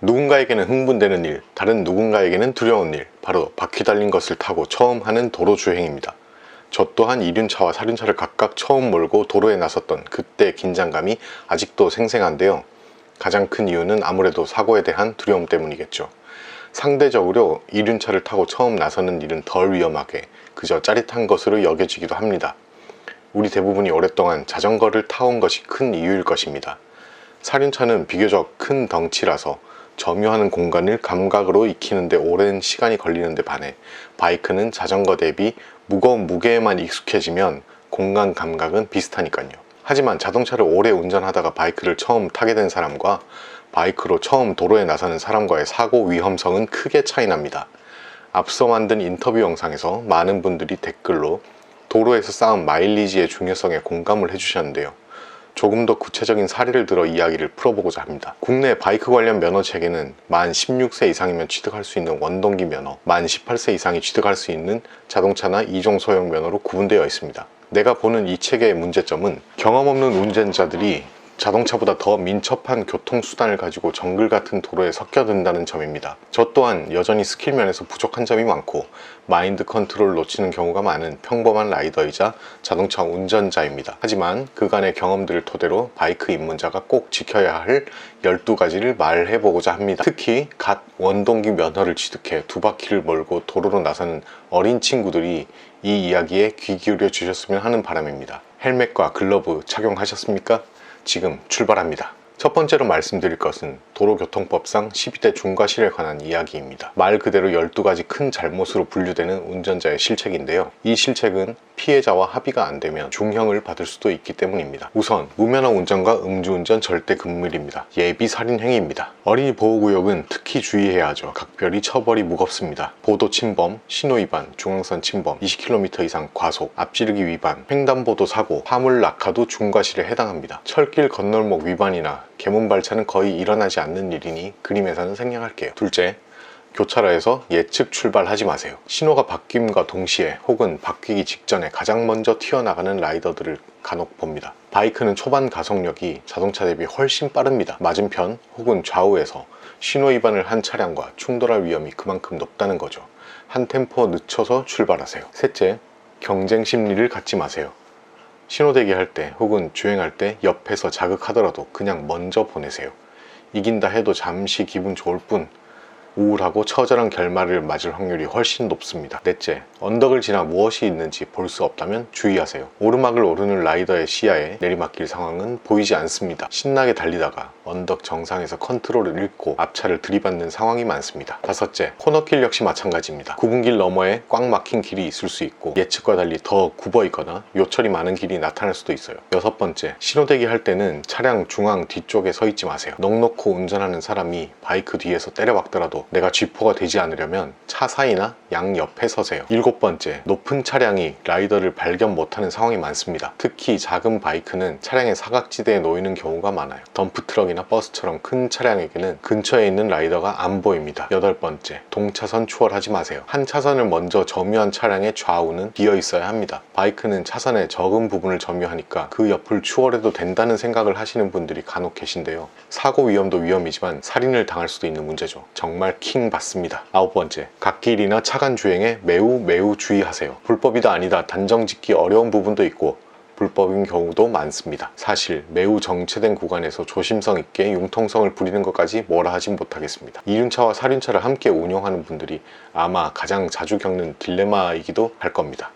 누군가에게는 흥분되는 일, 다른 누군가에게는 두려운 일, 바로 바퀴 달린 것을 타고 처음 하는 도로 주행입니다. 저 또한 이륜차와 사륜차를 각각 처음 몰고 도로에 나섰던 그때의 긴장감이 아직도 생생한데요. 가장 큰 이유는 아무래도 사고에 대한 두려움 때문이겠죠. 상대적으로 이륜차를 타고 처음 나서는 일은 덜 위험하게 그저 짜릿한 것으로 여겨지기도 합니다. 우리 대부분이 오랫동안 자전거를 타온 것이 큰 이유일 것입니다. 사륜차는 비교적 큰 덩치라서 점유하는 공간을 감각으로 익히는데 오랜 시간이 걸리는데 반해 바이크는 자전거 대비 무거운 무게에만 익숙해지면 공간 감각은 비슷하니까요. 하지만 자동차를 오래 운전하다가 바이크를 처음 타게 된 사람과 바이크로 처음 도로에 나서는 사람과의 사고 위험성은 크게 차이 납니다. 앞서 만든 인터뷰 영상에서 많은 분들이 댓글로 도로에서 쌓은 마일리지의 중요성에 공감을 해주셨는데요. 조금 더 구체적인 사례를 들어 이야기를 풀어보고자 합니다. 국내 바이크 관련 면허 체계는 만 16세 이상이면 취득할 수 있는 원동기 면허, 만 18세 이상이 취득할 수 있는 자동차나 이종 소형 면허로 구분되어 있습니다. 내가 보는 이 체계의 문제점은 경험 없는 운전자들이 자동차보다 더 민첩한 교통수단을 가지고 정글 같은 도로에 섞여든다는 점입니다. 저 또한 여전히 스킬 면에서 부족한 점이 많고 마인드 컨트롤을 놓치는 경우가 많은 평범한 라이더이자 자동차 운전자입니다. 하지만 그간의 경험들을 토대로 바이크 입문자가 꼭 지켜야 할 12가지를 말해보고자 합니다. 특히 갓 원동기 면허를 취득해 두 바퀴를 몰고 도로로 나서는 어린 친구들이 이 이야기에 귀 기울여 주셨으면 하는 바람입니다. 헬멧과 글러브 착용하셨습니까? 지금 출발합니다. 첫 번째로 말씀드릴 것은 도로교통법상 12대 중과실에 관한 이야기입니다. 말 그대로 12가지 큰 잘못으로 분류되는 운전자의 실책인데요. 이 실책은 피해자와 합의가 안 되면 중형을 받을 수도 있기 때문입니다. 우선 무면허 운전과 음주운전 절대 금물입니다. 예비 살인 행위입니다. 어린이 보호구역은 특히 주의해야 하죠. 각별히 처벌이 무겁습니다. 보도 침범, 신호 위반, 중앙선 침범, 20km 이상 과속, 앞지르기 위반, 횡단보도 사고, 화물 낙하도 중과실에 해당합니다. 철길 건널목 위반이나 개문발차는 거의 일어나지 않는 일이니 그림에서는 생략할게요. 둘째, 교차로에서 예측 출발하지 마세요. 신호가 바뀜과 동시에 혹은 바뀌기 직전에 가장 먼저 튀어나가는 라이더들을 간혹 봅니다. 바이크는 초반 가속력이 자동차 대비 훨씬 빠릅니다. 맞은편 혹은 좌우에서 신호 위반을 한 차량과 충돌할 위험이 그만큼 높다는 거죠. 한 템포 늦춰서 출발하세요. 셋째, 경쟁 심리를 갖지 마세요. 신호 대기할 때 혹은 주행할 때 옆에서 자극하더라도 그냥 먼저 보내세요. 이긴다 해도 잠시 기분 좋을 뿐 우울하고 처절한 결말을 맞을 확률이 훨씬 높습니다. 넷째, 언덕을 지나 무엇이 있는지 볼 수 없다면 주의하세요. 오르막을 오르는 라이더의 시야에 내리막길 상황은 보이지 않습니다. 신나게 달리다가 언덕 정상에서 컨트롤을 잃고 앞차를 들이받는 상황이 많습니다. 다섯째, 코너길 역시 마찬가지입니다. 굽은 길 너머에 꽉 막힌 길이 있을 수 있고 예측과 달리 더 굽어 있거나 요철이 많은 길이 나타날 수도 있어요. 여섯 번째, 신호대기 할 때는 차량 중앙 뒤쪽에 서 있지 마세요. 넋놓고 운전하는 사람이 바이크 뒤에서 때려박더라도 내가 쥐포가 되지 않으려면 차 사이나 양옆에 서세요. 일곱 번째, 높은 차량이 라이더를 발견 못하는 상황이 많습니다. 특히 작은 바이크는 차량의 사각지대에 놓이는 경우가 많아요. 덤프트럭이나 버스처럼 큰 차량에게는 근처에 있는 라이더가 안 보입니다. 여덟 번째, 동차선 추월하지 마세요. 한 차선을 먼저 점유한 차량의 좌우는 비어 있어야 합니다. 바이크는 차선의 적은 부분을 점유하니까 그 옆을 추월해도 된다는 생각을 하시는 분들이 간혹 계신데요. 사고 위험도 위험이지만 살인을 당할 수도 있는 문제죠. 정말 킹 받습니다. 아홉 번째, 갓길이나 차간 주행에 매우 주의하세요. 불법이다 아니다 단정 짓기 어려운 부분도 있고 불법인 경우도 많습니다. 사실 매우 정체된 구간에서 조심성 있게 융통성을 부리는 것까지 뭐라 하진 못하겠습니다. 이륜차와 사륜차를 함께 운영하는 분들이 아마 가장 자주 겪는 딜레마이기도 할 겁니다.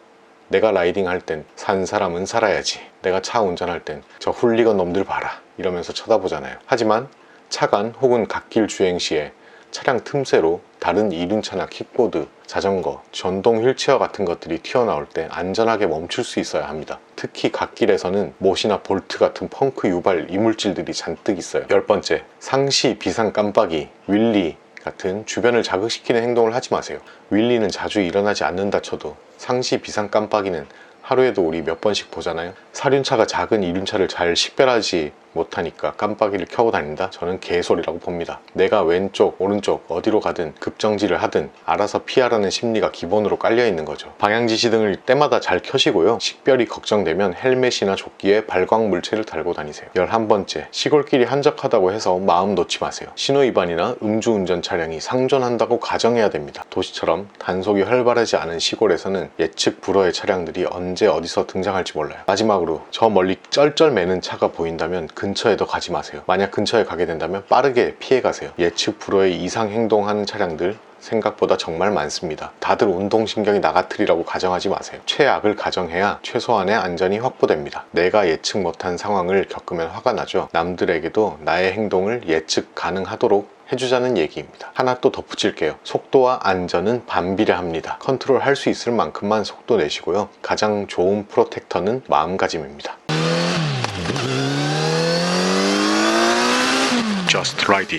내가 라이딩 할 땐 산 사람은 살아야지, 내가 차 운전할 땐 저 훌리건 놈들 봐라 이러면서 쳐다보잖아요. 하지만 차간 혹은 갓길 주행 시에 차량 틈새로 다른 이륜차나 킥보드, 자전거, 전동 휠체어 같은 것들이 튀어나올 때 안전하게 멈출 수 있어야 합니다. 특히 갓길에서는 못이나 볼트 같은 펑크 유발 이물질들이 잔뜩 있어요. 열 번째, 상시 비상 깜빡이, 윌리 같은 주변을 자극시키는 행동을 하지 마세요. 윌리는 자주 일어나지 않는다 쳐도 상시 비상 깜빡이는 하루에도 우리 몇 번씩 보잖아요. 사륜차가 작은 이륜차를 잘 식별하지 못하니까 깜빡이를 켜고 다닌다? 저는 개소리라고 봅니다. 내가 왼쪽, 오른쪽 어디로 가든 급정지를 하든 알아서 피하라는 심리가 기본으로 깔려 있는 거죠. 방향 지시등을 때마다 잘 켜시고요. 식별이 걱정되면 헬멧이나 조끼에 발광 물체를 달고 다니세요. 11번째, 시골길이 한적하다고 해서 마음 놓지 마세요. 신호위반이나 음주운전 차량이 상존한다고 가정해야 됩니다. 도시처럼 단속이 활발하지 않은 시골에서는 예측 불허의 차량들이 언제 어디서 등장할지 몰라요. 마지막으로, 저 멀리 쩔쩔매는 차가 보인다면 근처에도 가지 마세요. 만약 근처에 가게 된다면 빠르게 피해가세요. 예측 불허의 이상 행동하는 차량들 생각보다 정말 많습니다. 다들 운동신경이 나가트리라고 가정하지 마세요. 최악을 가정해야 최소한의 안전이 확보됩니다. 내가 예측 못한 상황을 겪으면 화가 나죠. 남들에게도 나의 행동을 예측 가능하도록 해주자는 얘기입니다. 하나 또 덧붙일게요. 속도와 안전은 반비례합니다. 컨트롤할 수 있을 만큼만 속도 내시고요. 가장 좋은 프로텍터는 마음가짐입니다. Just ride it.